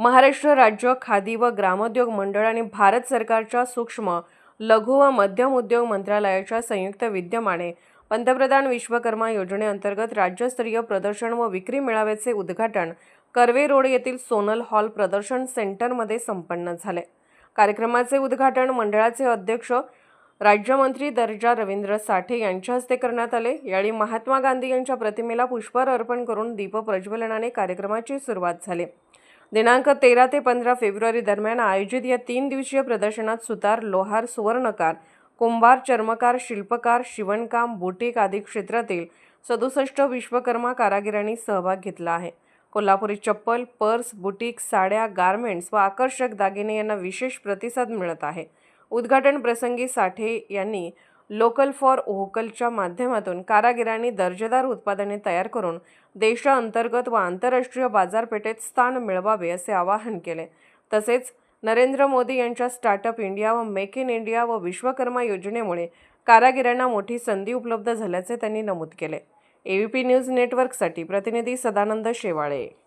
महाराष्ट्र राज्य खादी व ग्रामोद्योग मंडळ आणि भारत सरकारच्या सूक्ष्म, लघु व मध्यम उद्योग मंत्रालयाच्या संयुक्त विद्यमाने पंतप्रधान विश्वकर्मा योजनेअंतर्गत राज्यस्तरीय प्रदर्शन व विक्री मेळाव्याचे उद्घाटन कर्वे रोड येथील सोनल हॉल प्रदर्शन सेंटरमध्ये संपन्न झाले। कार्यक्रमाचे उद्घाटन मंडळाचे अध्यक्ष राज्यमंत्री दर्जा रवींद्र साठे यांच्या हस्ते करण्यात आले। यावेळी महात्मा गांधी यांच्या प्रतिमेला पुष्पहार अर्पण करून दीप प्रज्वलनाने कार्यक्रमाची सुरुवात झाली। दिनांक 13 ते 15 फेब्रुवारी दरम्यान आयोजित या 3 दिवसीय प्रदर्शनात सुतार, लोहार, सुवर्णकार, कुंभार, चर्मकार, शिल्पकार, शिवणकाम, बुटीक आदी क्षेत्रातील 67 विश्वकर्मा कारागिरांनी सहभाग घेतला आहे। कोल्हापुरी चप्पल, पर्स, बुटीक, साड्या, गारमेंट्स व आकर्षक दागिने यांना विशेष प्रतिसाद मिळत आहे। उद्घाटन प्रसंगी साठे यांनी लोकल फॉर व्होकलच्या माध्यमातून कारागिरांनी दर्जेदार उत्पादने तयार करून देशांतर्गत व आंतरराष्ट्रीय बाजारपेठेत स्थान मिळवावे असे आवाहन केले। तसेच नरेंद्र मोदी यांच्या स्टार्टअप इंडिया व मेक इन इंडिया व विश्वकर्मा योजनेमुळे कारागिरांना मोठी संधी उपलब्ध झाल्याचे त्यांनी नमूद केले। एबीपी न्यूज नेटवर्कसाठी प्रतिनिधी सदानंद शेवाळे।